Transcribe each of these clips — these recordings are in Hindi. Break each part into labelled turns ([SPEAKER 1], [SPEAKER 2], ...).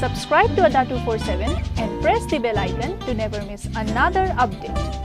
[SPEAKER 1] Subscribe to Ada 247 and press the bell icon to never miss another update.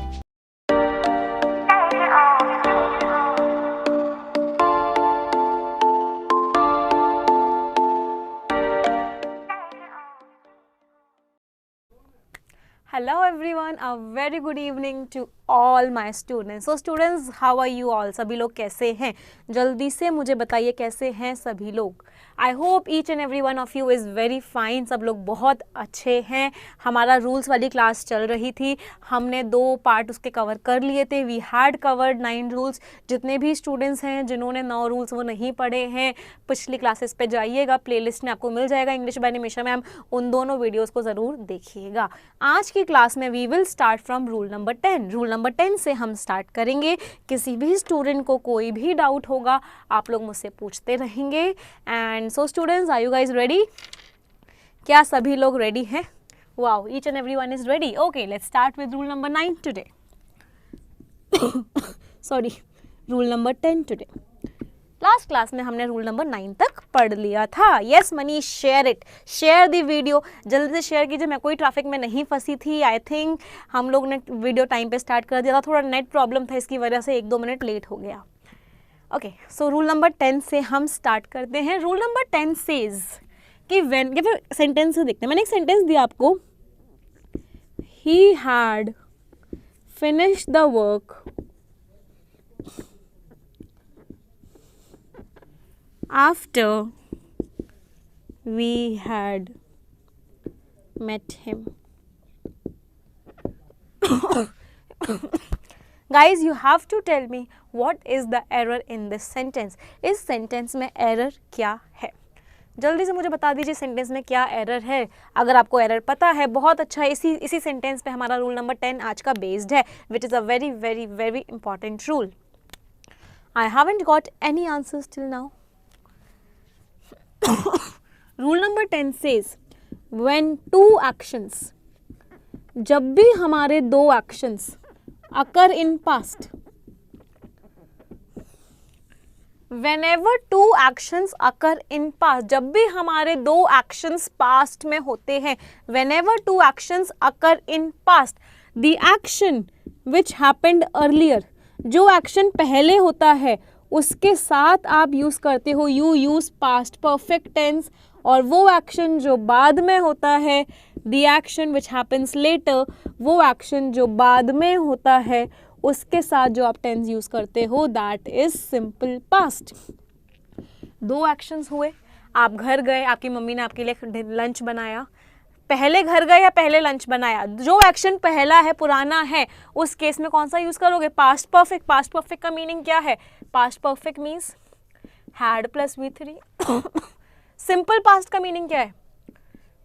[SPEAKER 2] Hello everyone, a very good evening to all my students. So students, how are you all? सभी लोग कैसे हैं? जल्दी से मुझे बताइए कैसे हैं सभी लोग. I hope each and every one of you is very fine. सब लोग बहुत अच्छे हैं. हमारा रूल्स वाली क्लास चल रही थी. हमने 2 पार्ट उसके कवर कर लिए थे. We had covered 9 rules. जितने भी स्टूडेंट्स हैं जिन्होंने 9 रूल्स वो नहीं पढ़े हैं, पिछली क्लासेस पे जाइएगा, प्लेलिस्ट में आपको मिल जाएगा इंग्लिश बाय निमिषा मैम. उन दोनों वीडियोज़ को ज़रूर देखिएगा. आज की क्लास में we will start from rule number 10. Rule number 10 से हम स्टार्ट करेंगे. किसी भी स्टूडेंट को कोई भी डाउट होगा आप लोग मुझसे पूछते रहेंगे. And so students, are you guys ready? क्या सभी लोग रेडी हैं? Wow, each and every one is ready. Okay, let's start with rule number 9 today. Sorry, rule number 10 today. Last class में हमने रूल नंबर 9 तक पढ़ लिया था. Yes Manish, share it, share the video. जल्दी से शेयर कीजिए. मैं कोई ट्रैफिक में नहीं फंसी थी. आई थिंक हम लोग ने वीडियो टाइम पे स्टार्ट कर दिया था. थोड़ा नेट प्रॉब्लम था, इसकी वजह से 1-2 मिनट लेट हो गया. ओके, सो रूल नंबर 10 से हम स्टार्ट करते हैं. रूल नंबर 10 सेज कि व्हेन, या फिर सेंटेंस से देखते हैं. मैंने एक सेंटेंस दिया आपको. He had finished the work after we had met him. Guys, you have to tell me what is the error in this sentence. इस सेंटेंस में एरर क्या है? जल्दी से मुझे बता दीजिए सेंटेंस में क्या एरर है. अगर आपको एरर पता है बहुत अच्छा है. इसी सेंटेंस पे हमारा रूल नंबर 10 आज का बेस्ड है, which is a very very very important rule. I haven't got any answers till now. Rule number 10 says when 2 actions, जब भी हमारे 2 actions occur in past, whenever 2 actions occur in past, जब भी हमारे 2 actions past में होते हैं, whenever 2 actions occur in past, the action which happened earlier, जो action पहले होता है उसके साथ आप यूज़ करते हो, you use past perfect tense. और वो एक्शन जो बाद में होता है, the action which happens later, वो एक्शन जो बाद में होता है उसके साथ जो आप टेंस यूज़ करते हो, that is simple past. 2 actions हुए. आप घर गए, आपकी मम्मी ने आपके लिए लंच बनाया. पहले घर गए या पहले लंच बनाया? जो एक्शन पहला है, पुराना है, उस केस में कौन सा यूज़ करोगे? Past perfect. पास्ट परफेक्ट का मीनिंग क्या है? Past perfect means had plus V3. Simple past का मीनिंग क्या है?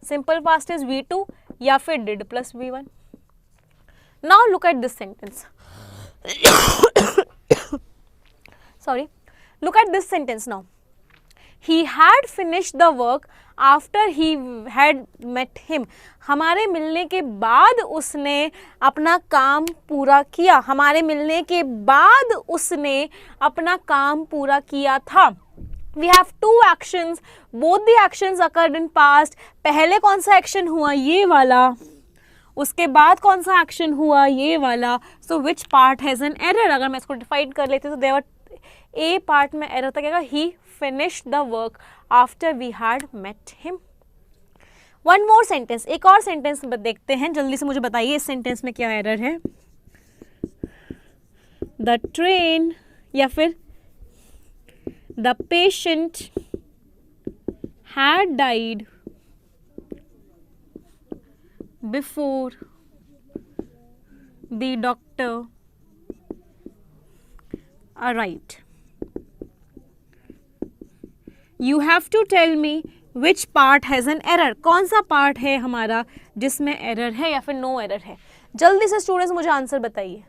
[SPEAKER 2] सिंपल पास्ट इज V2 या फिर did plus V1. Now look at this sentence. Sorry, look at this sentence now. He had finished the work after he had met him. हमारे मिलने के बाद उसने अपना काम पूरा किया. हमारे मिलने के बाद उसने अपना काम पूरा किया था. We have 2 actions. Both the actions occurred in past. पहले कौन सा एक्शन हुआ? ये वाला. उसके बाद कौन सा एक्शन हुआ? ये वाला. So which part has an error? अगर मैं इसको डिफाइन कर लेती तो there were A पार्ट में एरर था. क्या? He finished the work after we had met him. One more sentence. एक और सेंटेंस देखते हैं. जल्दी से मुझे बताइए इस सेंटेंस में क्या एरर है. The train या फिर the patient had died before the doctor arrived. You have to tell me which part has an error. कौन सा पार्ट है हमारा जिसमें एरर है या फिर नो एरर है? जल्दी से स्टूडेंट्स मुझे आंसर बताइए.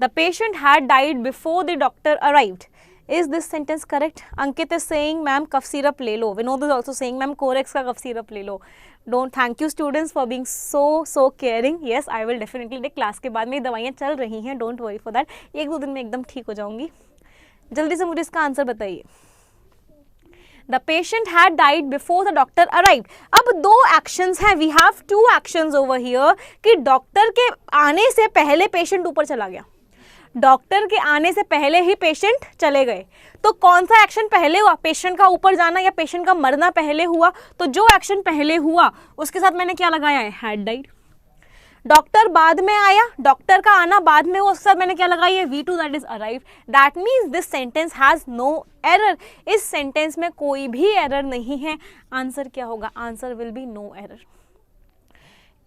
[SPEAKER 2] The patient had died before the doctor arrived. Is this sentence correct? Ankit is saying, ma'am, cough syrup ले लो. Vinod is also saying, ma'am, Corex का cough syrup ले लो. Don't. Thank you students for being so caring. Yes, I will definitely take class के बाद मेरी दवाइयाँ चल रही हैं. Don't worry for that. 1-2 दिन में एकदम ठीक हो जाऊँगी. जल्दी से मुझे इसका आंसर बताइए. The patient had died before the doctor arrived. अब दो एक्शंस हैं, we have two actions over here कि डॉक्टर के आने से पहले पेशेंट ऊपर चला गया, डॉक्टर के आने से पहले ही पेशेंट चले गए। तो कौन सा एक्शन पहले हुआ, पेशेंट का ऊपर जाना या पेशेंट का मरना पहले हुआ? तो जो एक्शन पहले हुआ उसके साथ मैंने क्या लगाया है, हैड डाइड। डॉक्टर बाद में आया, डॉक्टर का आना बाद में हुआ, उसके साथ मैंने क्या लगाई है, V2 that is arrive. That means this sentence has no error. इस सेंटेंस में कोई भी एरर नहीं है। आंसर क्या होगा, answer will be no error.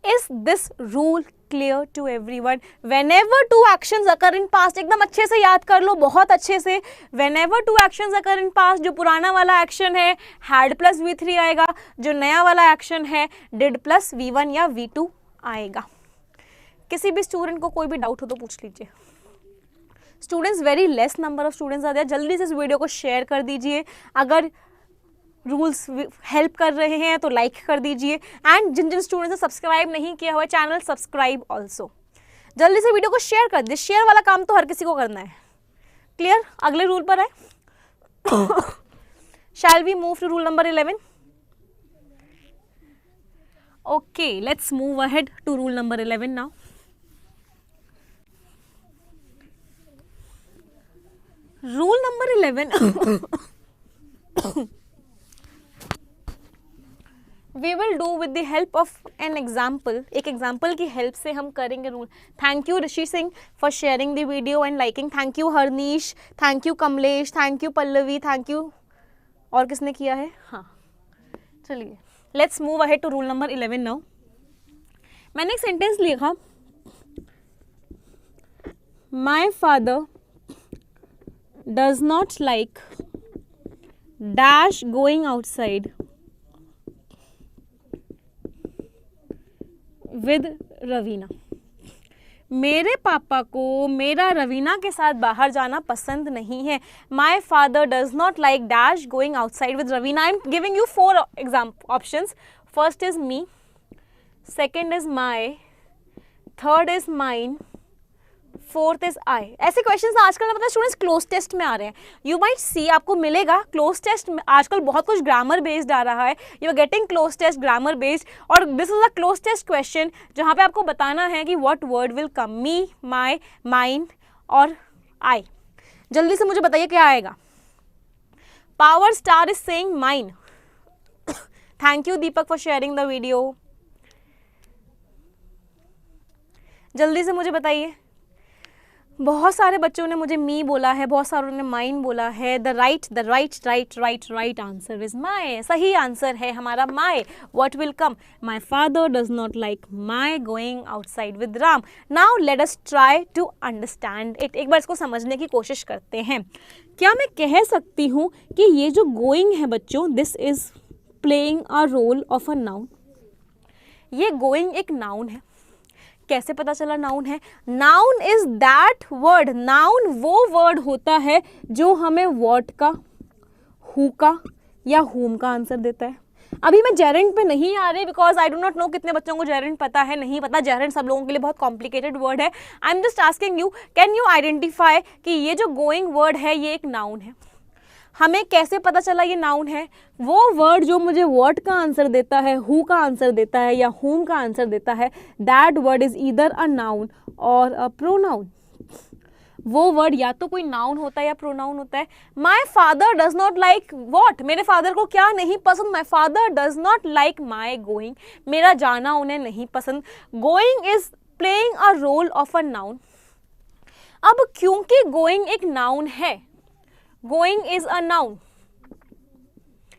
[SPEAKER 2] Is this rule clear to everyone? Whenever two actions occur in past, एकदम अच्छे से याद कर लो, बहुत अच्छे से। Whenever two actions occur in past, जो पुराना वाला एक्शन है had प्लस V3 आएगा, जो नया वाला एक्शन है did प्लस V1 या V2 आएगा। किसी भी स्टूडेंट को कोई भी डाउट हो तो पूछ लीजिए। Students, very less number of students आते हैं, जल्दी से इस वीडियो को शेयर कर दीजिए। अगर रूल्स हेल्प कर रहे हैं तो लाइक कर दीजिए, एंड जिन जिन स्टूडेंट्स ने सब्सक्राइब नहीं किया हुआ है चैनल, सब्सक्राइब ऑल्सो। जल्दी से वीडियो को शेयर कर दीजिए, शेयर वाला काम तो हर किसी को करना है। क्लियर? अगले रूल पर है। Shall we move to rule number 11? Okay, let's move ahead to rule number 11 now. Rule number 11 we will do with the help of an example। एक एग्जाम्पल की हेल्प से हम करेंगे rule. Thank you Rishi Singh for sharing the video and liking. Thank you Harneesh, thank you Kamlesh, thank you Pallavi, thank you. और किसने किया है? हाँ, चलिए let's move ahead to rule number 11 now. मैंने एक सेंटेंस लिखा, my father does not like dash going outside with Raveena. मेरे पापा को मेरा रवीना के साथ बाहर जाना पसंद नहीं है। My father does not like dash going outside with Raveena. I am giving you 4 options. First is me, second is my, third is mine, fourth is I. ऐसे क्वेश्चंस आजकल मतलब स्टूडेंट्स क्लोज टेस्ट में आ रहे हैं। यू माइट सी, आपको मिलेगा क्लोज टेस्ट में आजकल बहुत कुछ ग्रामर बेस्ड आ रहा है। You are getting cloze test grammar based, और this is a cloze test question जहाँ पे आपको बताना है कि what word will come, me, my, mine और आई। जल्दी से मुझे बताइए क्या आएगा। Power star is saying mine. Thank you Deepak for sharing the video. जल्दी से मुझे बताइए। बहुत सारे बच्चों ने मुझे मी बोला है, बहुत सारों ने माइन बोला है। The right answer is my. सही आंसर है हमारा my. What will come, my father does not like my going outside with Ram. Now let us try to understand it. एक बार इसको समझने की कोशिश करते हैं। क्या मैं कह सकती हूँ कि ये जो गोइंग है बच्चों, this is playing a role of a noun. ये गोइंग एक नाउन है। कैसे पता चला नाउन है? Noun is that word. Noun वो वर्ड होता है जो हमें व्हाट का, हु का या हुम का आंसर देता है। अभी मैं जेरेंट पे नहीं आ रही because I do not know कितने बच्चों को जेरेंट पता है, नहीं पता। जेरेंट सब लोगों के लिए बहुत कॉम्प्लिकेटेड वर्ड है। I am just asking you, can you identify कि ये जो गोइंग वर्ड है ये एक नाउन है। हमें कैसे पता चला ये नाउन है? वो वर्ड जो मुझे व्हाट का आंसर देता है, हु का आंसर देता है या हुम का आंसर देता है, that word is either a noun और अ प्रोनाउन। वो वर्ड या तो कोई नाउन होता है या प्रोनाउन होता है। My father does not like what, मेरे फादर को क्या नहीं पसंद? My father does not like my going, मेरा जाना उन्हें नहीं पसंद। Going is playing a role of a noun. अब क्योंकि गोइंग एक नाउन है, गोइंग इज अ नाउन,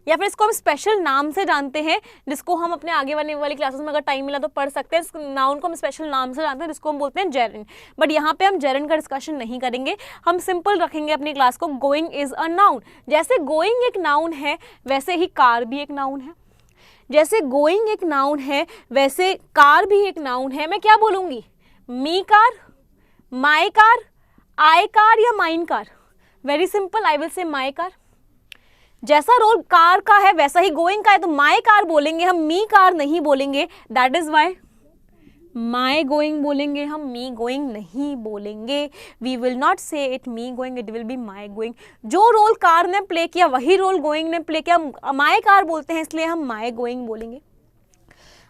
[SPEAKER 2] या फिर इसको हम स्पेशल नाम से जानते हैं, जिसको हम अपने आगे वाली क्लासेस में अगर टाइम मिला तो पढ़ सकते हैं। इस नाउन को हम स्पेशल नाम से जानते हैं जिसको हम बोलते हैं जेरेंट। बट यहाँ पे हम जेरेंट का डिस्कशन नहीं करेंगे, हम सिंपल रखेंगे अपनी क्लास को। Going is a noun. जैसे गोइंग एक नाउन है वैसे ही कार भी एक नाउन है। जैसे गोइंग एक नाउन है वैसे कार भी एक नाउन है। मैं क्या बोलूँगी? Me car, my car, I car या mine car? Very simple, I will say my car. जैसा रोल कार का है वैसा ही गोइंग का है, तो माई कार बोलेंगे हम, मी कार नहीं बोलेंगे। That is why my going बोलेंगे हम, मी गोइंग नहीं बोलेंगे. We will not say it me going, it will be my going. जो रोल कार ने प्ले किया वही रोल गोइंग ने प्ले किया. माई कार बोलते हैं इसलिए हम माई गोइंग बोलेंगे.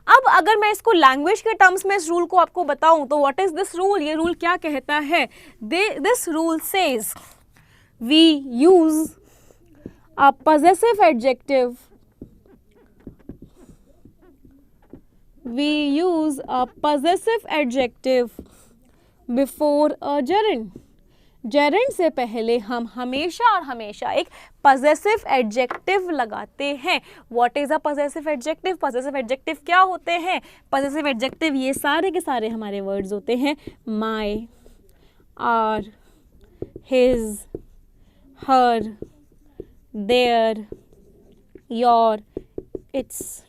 [SPEAKER 2] अब अगर मैं इसको लैंग्वेज के टर्म्स में इस रूल को आपको बताऊं तो व्हाट इज दिस रूल, ये रूल क्या कहता है? This rule says we use a possessive adjective, we use a possessive adjective before a gerund. gerund से पहले हम हमेशा और हमेशा एक possessive adjective लगाते हैं. What is a possessive adjective? possessive adjective क्या होते हैं? possessive adjective ये सारे के सारे हमारे words होते हैं. my, our, his, her, their, your, its.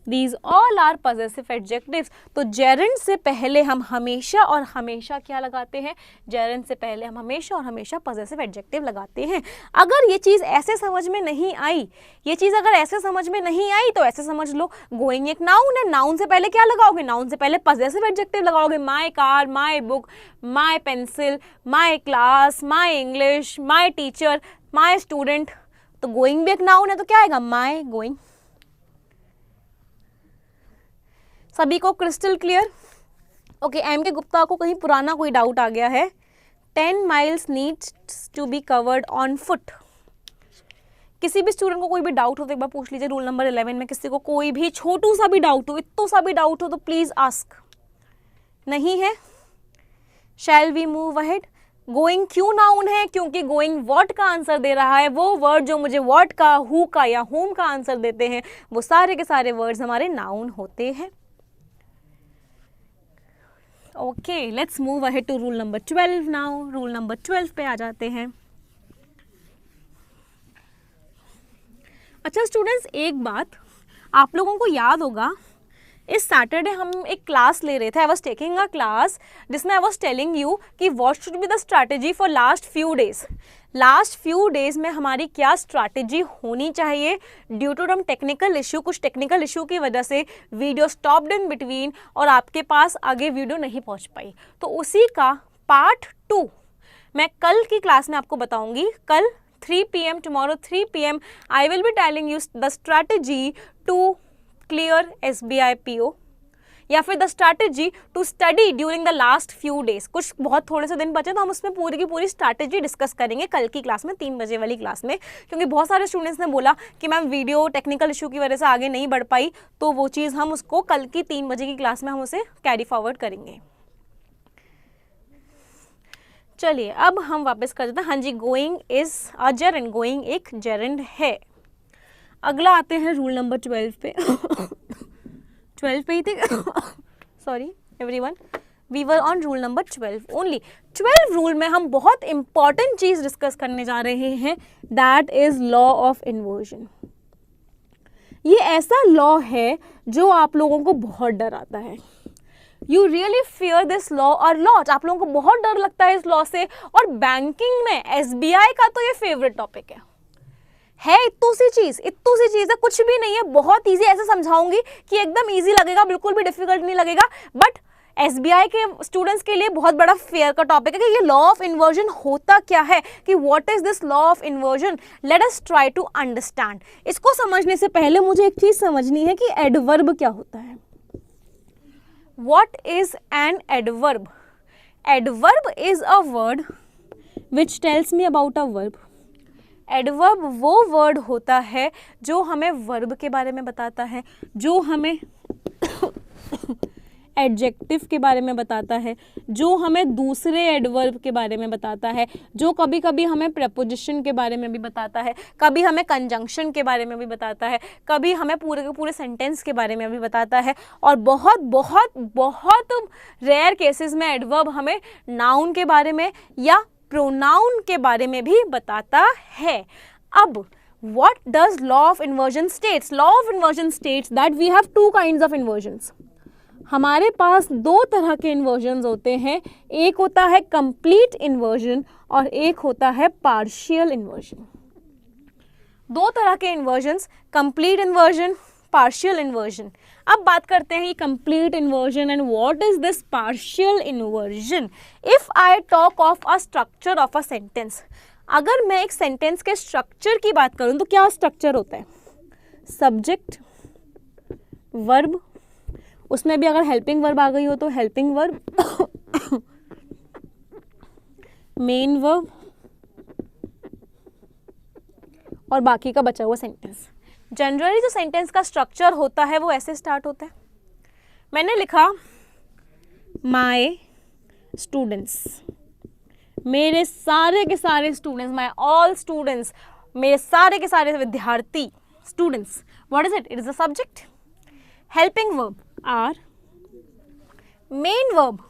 [SPEAKER 2] These all are possessive adjectives. तो gerund से पहले हम हमेशा और हमेशा क्या लगाते हैं? gerund से पहले हम हमेशा और हमेशा possessive adjective लगाते हैं. अगर ये चीज़ ऐसे समझ में नहीं आई, ये चीज़ अगर ऐसे समझ में नहीं आई तो ऐसे समझ लो going एक noun है. noun से पहले क्या लगाओगे? noun से पहले possessive adjective लगाओगे. my car, my book, my pencil, my class, my English, my teacher, my student. तो going भी एक noun है तो क्या आएगा? my going. सभी को क्रिस्टल क्लियर? ओके, एम के गुप्ता को कहीं पुराना कोई डाउट आ गया है. 10 miles needs to be covered on foot. किसी भी स्टूडेंट को कोई भी डाउट हो तो एक बार पूछ लीजिए. रूल नंबर 11 में किसी को कोई भी छोटू सा भी डाउट हो, इतना सा भी डाउट हो तो प्लीज आस्क. नहीं है? Shall we move ahead? Going क्यों नाउन है? क्योंकि गोइंग व्हाट का आंसर दे रहा है. वो वर्ड जो मुझे व्हाट का, हु का या होम का आंसर देते हैं वो सारे के सारे वर्ड्स हमारे नाउन होते हैं. Okay, let's move ahead to rule number 12 now. Rule number 12 पे आ जाते हैं. अच्छा स्टूडेंट्स, एक बात आप लोगों को याद होगा, इस सैटरडे हम एक क्लास ले रहे थे. I was taking a class जिसमें आई वॉज टेलिंग यू कि what should be the strategy for last few days. Last few days में हमारी क्या स्ट्रैटेजी होनी चाहिए. Due to some technical issue, कुछ टेक्निकल इशू की वजह से वीडियो स्टॉप्ड इन बिटवीन और आपके पास आगे वीडियो नहीं पहुंच पाई. तो उसी का पार्ट 2 मैं कल की क्लास में आपको बताऊंगी. कल 3 PM, tomorrow 3 PM, I will be telling you the strategy to clear SBI PO या फिर the strategy to study during the last few days. कुछ बहुत थोड़े से दिन बचे तो हम उसमें पूरी की पूरी स्ट्रैटेजी डिस्कस करेंगे कल की क्लास में, 3 बजे वाली क्लास में. क्योंकि बहुत सारे स्टूडेंट्स ने बोला कि मैम वीडियो टेक्निकल इशू की वजह से आगे नहीं बढ़ पाई, तो वो चीज़ हम उसको कल की 3 बजे की क्लास में हम उसे कैरी फॉरवर्ड करेंगे. चलिए अब हम वापस कर देते हैं. हाँ जी, going is a gerund. Going एक जेरेंड है. अगला आते हैं रूल नंबर 12 पे. 12 पे ही थे. Sorry everyone, we were on rule number 12 only. 12 rule में हम बहुत इंपॉर्टेंट चीज डिस्कस करने जा रहे हैं. That is law of inversion. ये ऐसा लॉ है जो आप लोगों को बहुत डर आता है. You really fear this law और लॉट. आप लोगों को बहुत डर लगता है इस लॉ से. और बैंकिंग में SBI का तो ये फेवरेट टॉपिक है. इतनी सी चीज है, कुछ भी नहीं है, बहुत इजी. ऐसे समझाऊंगी कि एकदम इजी लगेगा, बिल्कुल भी डिफिकल्ट नहीं लगेगा. बट SBI के स्टूडेंट्स के लिए बहुत बड़ा फेयर का टॉपिक है कि ये लॉ ऑफ इन्वर्जन होता क्या है, कि what is this law of inversion. Let us try to understand. इसको समझने से पहले मुझे एक चीज समझनी है कि एडवर्ब क्या होता है. What is an adverb? Adverb is a word which tells me about a verb. Adverb वो word होता है जो हमें verb के बारे में बताता है, जो हमें एडजेक्टिव के बारे में बताता है, जो हमें दूसरे एडवर्ब के बारे में बताता है, जो कभी कभी हमें प्रपोजिशन के बारे में भी बताता है, कभी हमें कंजंक्शन के बारे में भी बताता है, कभी हमें पूरे के पूरे सेंटेंस के बारे में भी बताता है. और बहुत बहुत बहुत रेयर केसेस में एडवर्ब हमें नाउन के बारे में या प्रोनाउन के बारे में भी बताता है. अब what does law of inversion states? Law of inversion states that we have two kinds of inversions. हमारे पास 2 तरह के इन्वर्जन होते हैं. एक होता है कंप्लीट इन्वर्जन और एक होता है पार्शियल इन्वर्जन. 2 तरह के inversion, complete inversion, partial inversion. अब बात करते हैं ये complete inversion and what is this partial inversion. If I talk of a structure of a sentence, अगर मैं एक सेंटेंस के स्ट्रक्चर की बात करूं तो क्या स्ट्रक्चर होता है? सब्जेक्ट, वर्ब, उसमें भी अगर हेल्पिंग वर्ब आ गई हो तो हेल्पिंग वर्ब, मेन वर्ब और बाकी का बचा हुआ सेंटेंस। जनरली जो सेंटेंस का स्ट्रक्चर होता है वो ऐसे स्टार्ट होता है। मैंने लिखा माय स्टूडेंट्स, मेरे सारे के सारे स्टूडेंट्स, माय ऑल स्टूडेंट्स, मेरे सारे के सारे विद्यार्थी, students. What is it? It is a subject. Helping verb are, main verb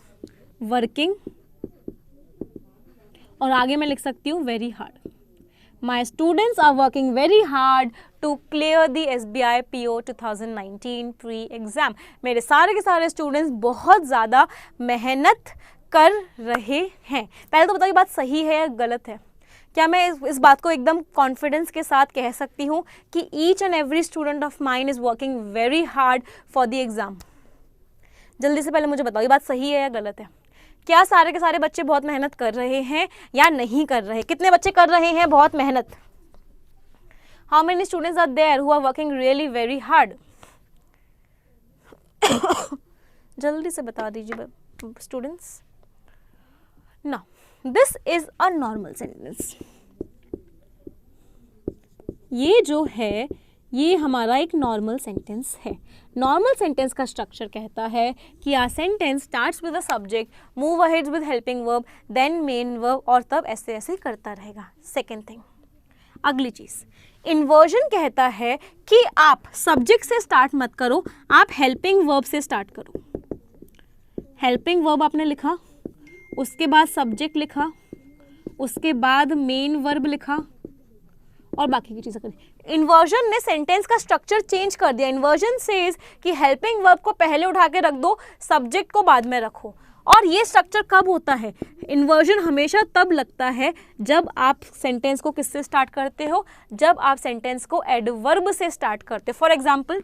[SPEAKER 2] working, और आगे मैं लिख सकती हूँ very hard. My students are working very hard to clear the SBI PO 2019 pre exam. मेरे सारे के सारे स्टूडेंट्स बहुत ज़्यादा मेहनत कर रहे हैं। पहले तो बताओ ये बात सही है या गलत है? क्या मैं इस बात को एकदम कॉन्फिडेंस के साथ कह सकती हूँ कि each and every student of mine is working very hard for the exam? जल्दी से पहले मुझे बताओ ये बात सही है या गलत है? क्या सारे के सारे बच्चे बहुत मेहनत कर रहे हैं या नहीं कर रहे? कितने बच्चे कर रहे हैं बहुत मेहनत? How many students are there who are working really very hard? जल्दी से बता दीजिए students. Now this is a normal sentence. ये जो है ये हमारा एक नॉर्मल सेंटेंस है। नॉर्मल सेंटेंस का स्ट्रक्चर कहता है कि a sentence starts with a subject, move ahead with helping verb, then main verb, और तब ऐसे ऐसे करता रहेगा। सेकेंड थिंग, अगली चीज़, इन्वर्जन कहता है कि आप सब्जेक्ट से स्टार्ट मत करो, आप हेल्पिंग वर्ब से स्टार्ट करो। हेल्पिंग वर्ब आपने लिखा, उसके बाद सब्जेक्ट लिखा, उसके बाद मेन वर्ब लिखा और बाकी की चीज़ें करी। इन्वर्जन ने सेंटेंस का स्ट्रक्चर चेंज कर दिया। इन्वर्जन सेज कि हेल्पिंग वर्ब को पहले उठा के रख दो, सब्जेक्ट को बाद में रखो। और ये स्ट्रक्चर कब होता है? इन्वर्जन हमेशा तब लगता है जब आप सेंटेंस को किससे स्टार्ट करते हो? जब आप सेंटेंस को एडवर्ब से स्टार्ट करते हो। फॉर एग्जाम्पल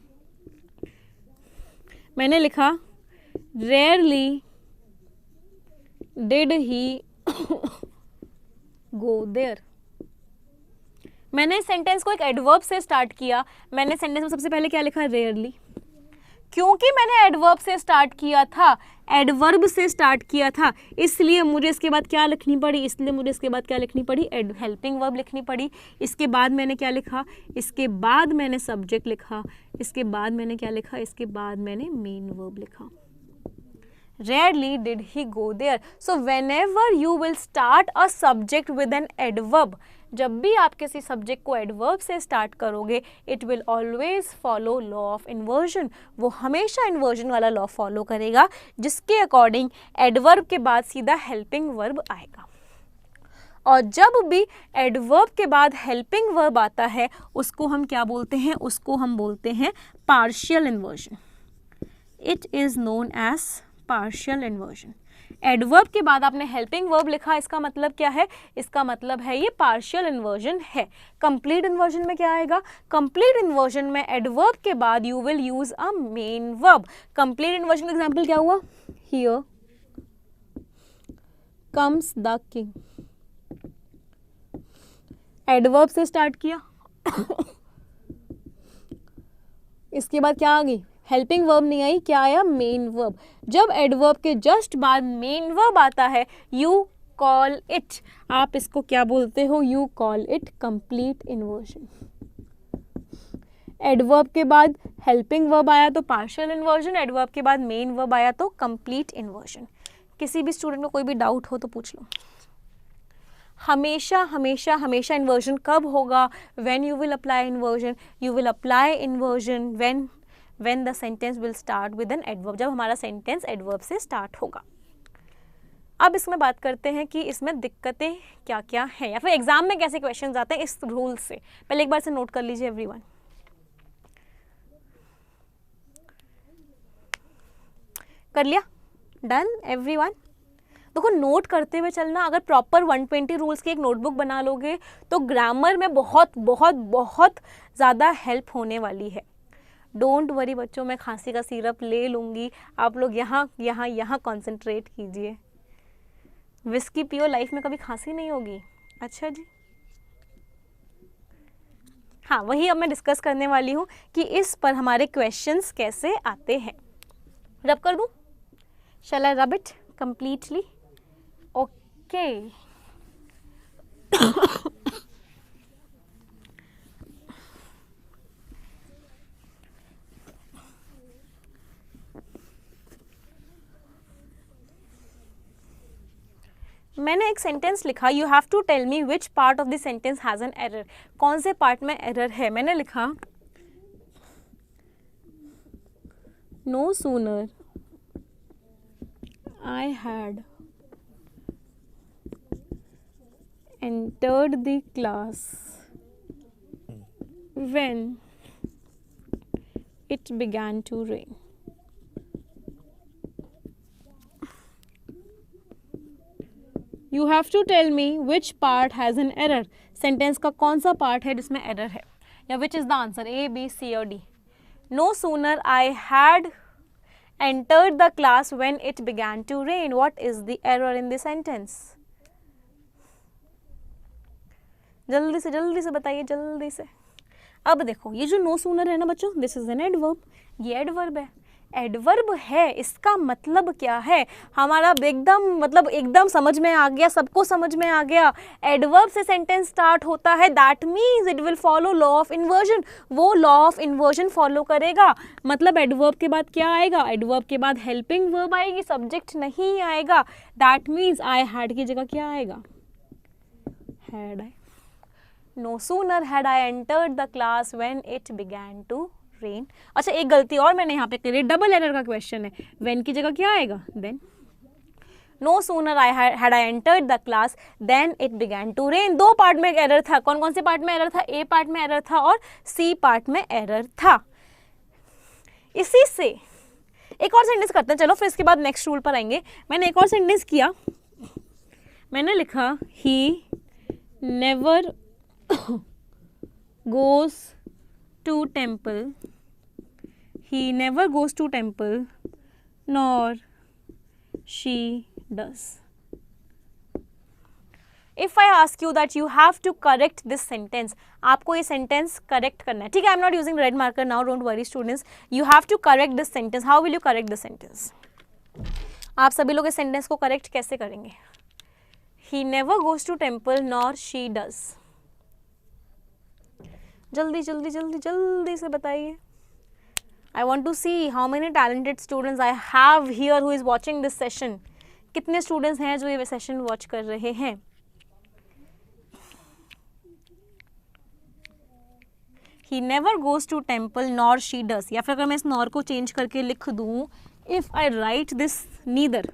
[SPEAKER 2] मैंने लिखा rarely did he go there. मैंने सेंटेंस को एक एडवर्ब से स्टार्ट किया। मैंने सेंटेंस में सबसे पहले क्या लिखा? रेयरली। क्योंकि मैंने एडवर्ब से स्टार्ट किया था, एडवर्ब से स्टार्ट किया था, इसलिए मुझे इसके बाद क्या लिखनी पड़ी? इसलिए मुझे इसके बाद क्या लिखनी पड़ी? हेल्पिंग वर्ब लिखनी पड़ी। इसके बाद मैंने क्या लिखा? इसके बाद मैंने सब्जेक्ट लिखा। इसके बाद मैंने क्या लिखा? इसके बाद मैंने मेन वर्ब लिखा। Rarely did he go there. So whenever you will start a subject with an adverb, जब भी आप किसी सब्जेक्ट को एडवर्ब से स्टार्ट करोगे, it will always follow law of inversion. वो हमेशा इन्वर्जन वाला लॉ फॉलो करेगा, जिसके अकॉर्डिंग एडवर्ब के बाद सीधा हेल्पिंग वर्ब आएगा। और जब भी एडवर्ब के बाद हेल्पिंग वर्ब आता है उसको हम क्या बोलते हैं? उसको हम बोलते हैं partial inversion. It is known as partial inversion. Adverb के बाद आपने हेल्पिंग वर्ब लिखा, इसका मतलब क्या है? इसका मतलब है ये पार्शियल इन्वर्जन है। कंप्लीट इन्वर्जन में क्या आएगा? कंप्लीट इन्वर्जन में एडवर्ब के बाद you will use a main verb. Complete inversion का एग्जांपल क्या हुआ? Here comes the king. Adverb से स्टार्ट किया इसके बाद क्या आ गई? हेल्पिंग वर्ब नहीं आई, क्या आया? Main verb. जब एडवर्ब के जस्ट बाद मेन वर्ब आता है, यू कॉल इट, आप इसको क्या बोलते हो? You call it complete inversion. Adverb के बाद हेल्पिंग वर्ब आया तो पार्शियल इन्वर्जन, एडवर्ब के बाद मेन वर्ब आया तो कंप्लीट इन्वर्जन। किसी भी स्टूडेंट को कोई भी डाउट हो तो पूछ लो। हमेशा हमेशा हमेशा इन्वर्जन कब होगा? When you will apply inversion, you will apply inversion when the sentence will start with an adverb, जब हमारा सेंटेंस एडवर्ब से स्टार्ट होगा। अब इसमें बात करते हैं कि इसमें दिक्कतें क्या क्या हैं या फिर एग्जाम में कैसे क्वेश्चंस आते हैं इस रूल से। पहले एक बार से नोट कर लीजिए एवरीवन। कर लिया? Done everyone? देखो नोट करते हुए चलना। अगर प्रॉपर 120 रूल्स की एक नोटबुक बना लोगे तो ग्रामर में बहुत बहुत बहुत ज़्यादा हेल्प होने वाली है। डोंट वरी बच्चों, मैं खांसी का सिरप ले लूँगी, आप लोग यहाँ यहाँ यहाँ कॉन्सेंट्रेट कीजिए। विस्की पियो, लाइफ में कभी खांसी नहीं होगी। अच्छा जी, हाँ वही अब मैं डिस्कस करने वाली हूँ कि इस पर हमारे क्वेश्चंस कैसे आते हैं। रब कर दूँ? शैल आई रब इट कंप्लीटली? ओके। मैंने एक सेंटेंस लिखा, you have to tell me which part of the sentence has an error. कौन से पार्ट में एरर है? मैंने लिखा no sooner I had entered the class when it began to rain. You have to tell me which part has an error. Sentence का कौन सा part है जिसमें error है, या which is the answer, A, B, C or D. No sooner I had entered the class when it began to rain. What is the error in the sentence? जल्दी से बताइए, जल्दी से। अब देखो ये जो नो सूनर है ना बच्चों, दिस इज एन एडवर्ब, ये एडवर्ब है। एडवर्ब है, इसका मतलब क्या है? हमारा एकदम समझ में आ गया, सबको समझ में आ गया। एडवर्ब से सेंटेंस स्टार्ट होता है, that means it will follow law of inversion. वो लॉ ऑफ इन्वर्जन फॉलो करेगा। मतलब एडवर्ब के बाद क्या आएगा? एडवर्ब के बाद हेल्पिंग वर्ब आएगी, सब्जेक्ट नहीं आएगा। दैट मीन्स आई हैड की जगह क्या आएगा? Had I. No sooner had I entered the class when it began to rain. अच्छा एक गलती और मैंने यहाँ पे करी, डबल एरर का क्वेश्चन है, when की जगह क्या आएगा? then. No sooner had I entered the class then it began to rain. दो पार्ट में एरर था। कौन कौन से पार्ट में एरर था? A पार्ट में एरर था और C पार्ट में एरर था। इसी से एक और सेंटेंस करते हैं, चलो फिर इसके बाद नेक्स्ट रूल पर आएंगे। मैंने एक और सेंटेंस किया, मैंने लिखा he never goes to temple, he never goes to temple nor she does. If I ask you that you have to correct this sentence, आपको ये sentence correct करना है, ठीक है? I am not using red marker now, don't worry students, you have to correct this sentence. How will you correct this sentence? आप सभी लोग इस sentence को correct कैसे करेंगे? He never goes to temple nor she does. जल्दी से बताइए। I want to see how many talented students I have here who is watching this session. कितने students हैं जो ये session watch कर रहे हैं? He never goes to temple nor she does. या फिर अगर मैं इस nor को change करके लिख दूँ, if I write this neither,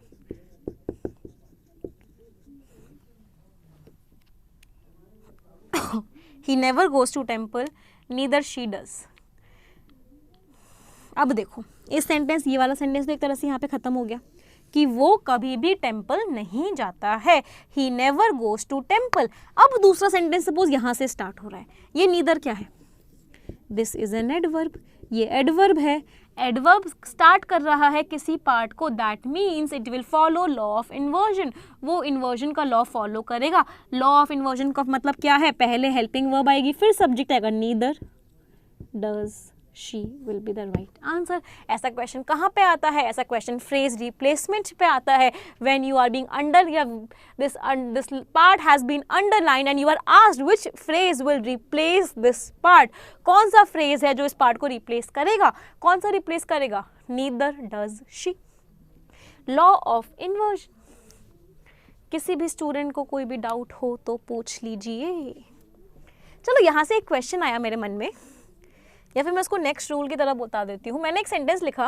[SPEAKER 2] he never goes to temple neither she does. अब देखो इस सेंटेंस, ये वाला सेंटेंस तो एक तरह से यहाँ पे खत्म हो गया कि वो कभी भी टेम्पल नहीं जाता है। he never goes to temple। अब दूसरा सेंटेंस सपोज यहाँ से स्टार्ट हो रहा है, ये नीदर क्या है? दिस इज एन एडवर्ब, ये एडवर्ब है। एडवर्ब स्टार्ट कर रहा है किसी पार्ट को, that means it will follow law of inversion. वो इन्वर्जन का लॉ फॉलो करेगा। लॉ ऑफ इन्वर्जन का मतलब क्या है? पहले हेल्पिंग वर्ब आएगी, फिर सब्जेक्ट आएगा। Neither does she will be the right answer. ऐसा क्वेश्चन कहाँ पे आता है? ऐसा क्वेश्चन फ्रेज रिप्लेसमेंट पे आता है। When you are being under, this part has been underline and you are asked which phrase will replace this part. कौन सा फ्रेज है जो इस पार्ट को रिप्लेस करेगा? कौन सा रिप्लेस करेगा? Neither does she. Law of inversion. किसी भी स्टूडेंट को कोई भी डाउट हो तो पूछ लीजिए। चलो यहाँ से एक क्वेश्चन आया मेरे मन में, या फिर मैं उसको नेक्स्ट रूल की तरह बता देती हूँ। मैंने एक सेंटेंस लिखा,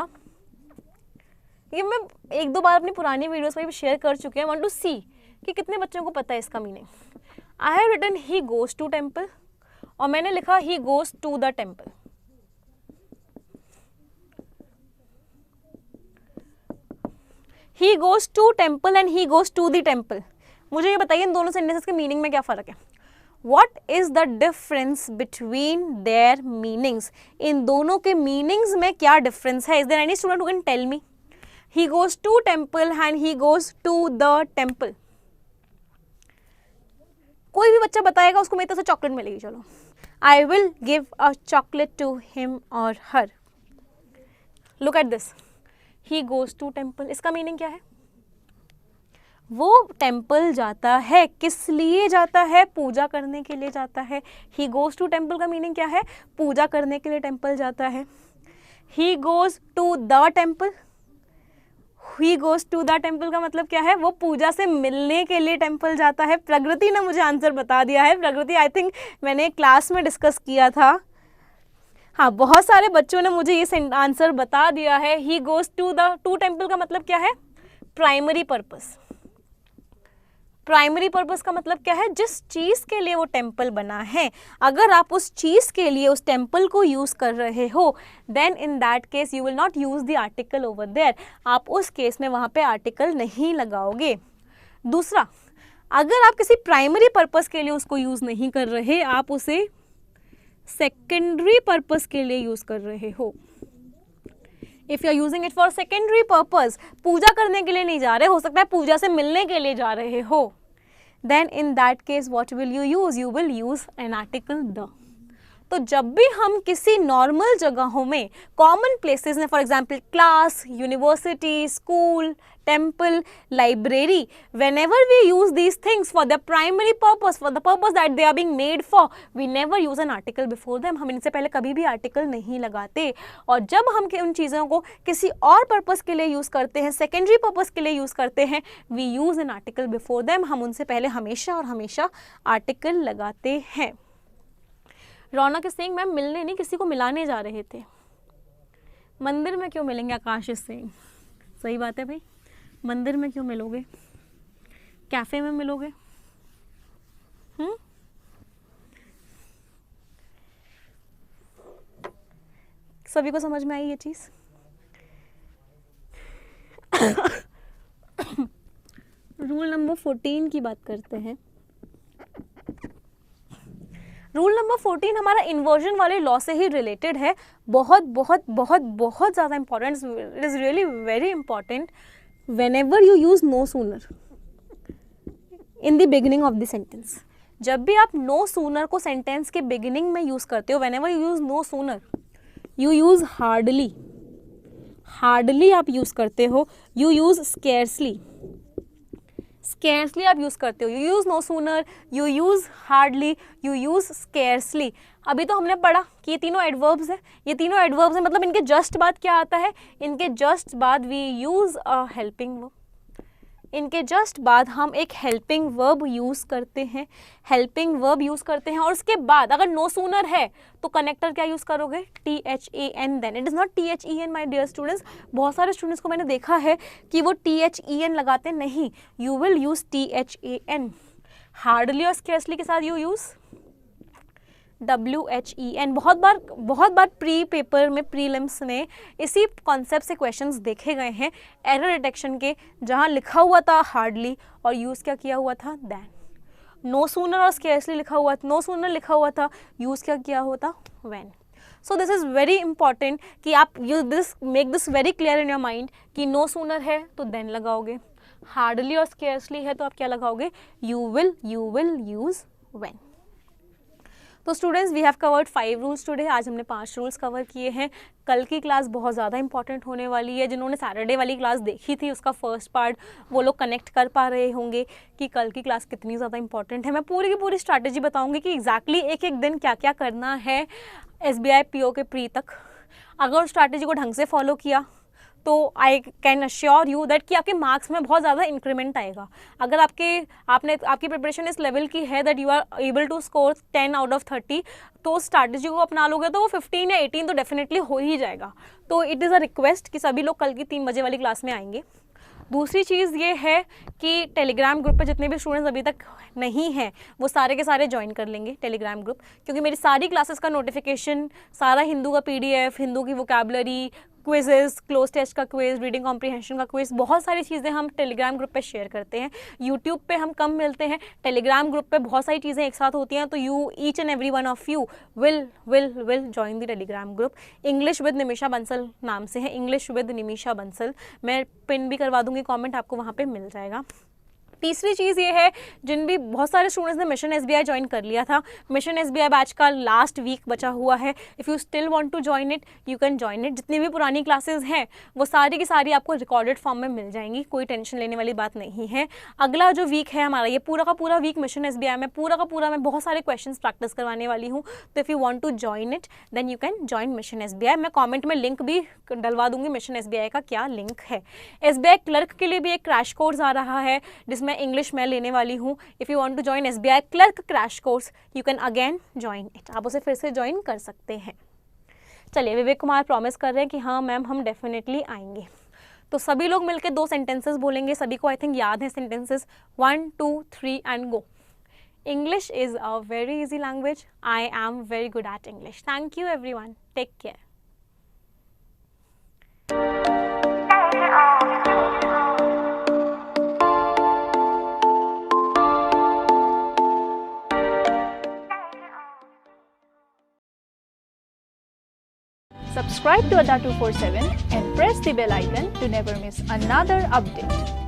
[SPEAKER 2] ये मैं एक दो बार अपनी पुरानी वीडियोस में भी शेयर कर चुके हैं। I want to see कि कितने बच्चों को पता है इसका meaning. I have written he goes to temple, और मैंने लिखा he goes to the temple. He goes to temple and he goes to the temple. मुझे ये बताइए इन दोनों सेंटेंसेस के मीनिंग में क्या फ़र्क है? What is the difference between their meanings? इन दोनों के meanings में क्या difference है? Is there any student who can tell me? He goes to temple and he goes to the temple. कोई भी बच्चा बताएगा उसको मेरी तरफ से चॉकलेट मिलेगी. चलो, I will give a chocolate to him or her. Look at this. He goes to temple. इसका मीनिंग क्या है? वो टेम्पल जाता है. किस लिए जाता है? पूजा करने के लिए जाता है. He goes to temple का मीनिंग क्या है? पूजा करने के लिए टेम्पल जाता है. He goes to the temple. He goes to the temple का मतलब क्या है? वो पूजा से मिलने के लिए टेम्पल जाता है. प्रकृति ने मुझे आंसर बता दिया है. प्रकृति, आई थिंक मैंने क्लास में डिस्कस किया था. हाँ, बहुत सारे बच्चों ने मुझे ये आंसर बता दिया है. He goes to temple का मतलब क्या है? Primary purpose. प्राइमरी पर्पस का मतलब क्या है? जिस चीज़ के लिए वो टेम्पल बना है, अगर आप उस चीज़ के लिए उस टेम्पल को यूज़ कर रहे हो, then in that case you will not use the article over there. आप उस केस में वहाँ पे आर्टिकल नहीं लगाओगे. दूसरा, अगर आप किसी प्राइमरी पर्पस के लिए उसको यूज़ नहीं कर रहे, आप उसे सेकेंडरी पर्पस के लिए यूज़ कर रहे हो. If you are using it for secondary purpose, पूजा करने के लिए नहीं जा रहे, हो सकता है पूजा से मिलने के लिए जा रहे हो, then in that case what will you use? You will use an article the. तो जब भी हम किसी नॉर्मल जगहों में, कॉमन प्लेसेस में, for example class, university, school, temple, library, whenever we use these things for the primary purpose, for the purpose that they are being made for, we never use an article before them. हम इनसे पहले कभी भी आर्टिकल नहीं लगाते. और जब हम उन चीज़ों को किसी और पर्पस के लिए यूज़ करते हैं, सेकेंडरी पर्पस के लिए यूज़ करते हैं, we use an article before them. हम उनसे पहले हमेशा और हमेशा आर्टिकल लगाते हैं. रौनक सिंह, मैम मिलने नहीं, किसी को मिलाने जा रहे थे. मंदिर में क्यों मिलेंगे आकाश सिंह? सही बात है भाई, मंदिर में क्यों मिलोगे? कैफे में मिलोगे? सभी को समझ में आई ये चीज? रूल नंबर 14 की बात करते हैं. रूल नंबर 14 हमारा इन्वर्जन वाले लॉ से ही रिलेटेड है. बहुत बहुत बहुत बहुत ज़्यादा important. It is really very important. Whenever you use no sooner in the beginning of the sentence, जब भी आप no sooner को सेंटेंस के बिगिनिंग में यूज़ करते हो, whenever you use no sooner, you use hardly. Hardly आप यूज़ करते हो. You use scarcely. Scarcely आप यूज़ करते हो. You use no sooner, you use hardly, you use scarcely. अभी तो हमने पढ़ा कि ये तीनों एडवर्ब्स हैं. ये तीनों एडवर्ब्स हैं, मतलब इनके जस्ट बाद क्या आता है? इनके जस्ट बाद we use a helping verb. इनके जस्ट बाद हम एक हेल्पिंग वर्ब यूज़ करते हैं. हेल्पिंग वर्ब यूज़ करते हैं और उसके बाद अगर नो सूनर है तो कनेक्टर क्या यूज़ करोगे? THEN. Then it is not THEN my dear students. बहुत सारे स्टूडेंट्स को मैंने देखा है कि वो THEN लगाते नहीं. You will use THAN. Hardly और स्केर्सली के साथ यू यूज़ WHEN. बहुत बार प्री पेपर में, प्रीलिम्स में इसी कॉन्सेप्ट से क्वेश्चंस देखे गए हैं एरर डिटेक्शन के, जहाँ लिखा हुआ था हार्डली और यूज़ क्या किया हुआ था? दैन. नो सूनर और स्केर्सली लिखा हुआ, नो सूनर लिखा हुआ था, यूज़ क्या किया हुआ था? When. So this is very important कि आप make this very clear in your mind कि नो सूनर है तो देन लगाओगे, हार्डली और स्केर्सली है तो आप क्या लगाओगे? You will use when. तो students, we have covered 5 rules today. आज हमने 5 रूल्स कवर किए हैं. कल की क्लास बहुत ज़्यादा इंपॉर्टेंट होने वाली है. जिन्होंने सैटरडे वाली क्लास देखी थी उसका फर्स्ट पार्ट, वो लोग कनेक्ट कर पा रहे होंगे कि कल की क्लास कितनी ज़्यादा इंपॉर्टेंट है. मैं पूरी की पूरी स्ट्रैटेजी बताऊंगी कि एग्जैक्टली एक दिन क्या क्या करना है SBI PO के प्री तक. अगर उस स्ट्रैटेजी को ढंग से फॉलो किया तो I can assure you that कि आपके मार्क्स में बहुत ज़्यादा इंक्रीमेंट आएगा. अगर आपकी प्रिपरेशन इस लेवल की है that you are able to score 10 out of 30, तो स्ट्रैटेजी को अपना लोगे तो वो 15 या 18 तो डेफिनेटली हो ही जाएगा. तो इट इज़ अ रिक्वेस्ट कि सभी लोग कल की 3 बजे वाली क्लास में आएंगे. दूसरी चीज़ ये है कि टेलीग्राम ग्रुप पे जितने भी स्टूडेंट्स अभी तक नहीं हैं वो सारे के सारे ज्वाइन कर लेंगे टेलीग्राम ग्रुप, क्योंकि मेरी सारी क्लासेस का नोटिफिकेशन, सारा हिंदू का PDF, हिंदू की वोकैबुलरी, क्विजेस, क्लोज टेस्ट का क्विज, रीडिंग कॉम्प्रिहेंशन का क्विज, बहुत सारी चीज़ें हम टेलीग्राम ग्रुप पे शेयर करते हैं। यूट्यूब पे हम कम मिलते हैं, टेलीग्राम ग्रुप पे बहुत सारी चीज़ें एक साथ होती हैं। तो you each and every one of you will join the Telegram group. English with Nimisha Bansal नाम से है, इंग्लिश विद निमिषा बंसल। मैं पिन भी करवा दूंगी, कमेंट आपको वहाँ पे मिल जाएगा। तीसरी चीज़ ये है, जिन भी बहुत सारे स्टूडेंट्स ने मिशन एसबीआई ज्वाइन कर लिया था, मिशन एसबीआई बैच का लास्ट वीक बचा हुआ है। If you still want to join it, you can join it. जितनी भी पुरानी क्लासेस हैं वो सारी की सारी आपको रिकॉर्डेड फॉर्म में मिल जाएंगी, कोई टेंशन लेने वाली बात नहीं है। अगला जो वीक है हमारा, ये पूरा का पूरा वीक मिशन एसबीआई में पूरा का पूरा मैं बहुत सारे क्वेश्चंस प्रैक्टिस करवाने वाली हूँ। तो if you want to join it then you can join mission SBI. मैं कॉमेंट में लिंक भी डलवा दूंगी, मिशन एसबीआई का क्या लिंक है। एसबीआई क्लर्क के लिए भी एक क्रैश कोर्स आ रहा है जिसमें इंग्लिश में लेने वाली हूँ। If you want to join SBI clerk crash course you can again join it, आप उसे फिर से ज्वाइन कर सकते हैं। चलिए, विवेक कुमार प्रॉमिस कर रहे हैं कि हाँ मैम हम डेफिनेटली आएंगे। तो सभी लोग मिलकर 2 सेंटेंसेस बोलेंगे, सभी को आई थिंक याद है sentences. 1 2 3 and go. English is a very easy language. I am very good at English. Thank you everyone. Take care.
[SPEAKER 1] Subscribe to Ada 247 and press the bell icon to never miss another update.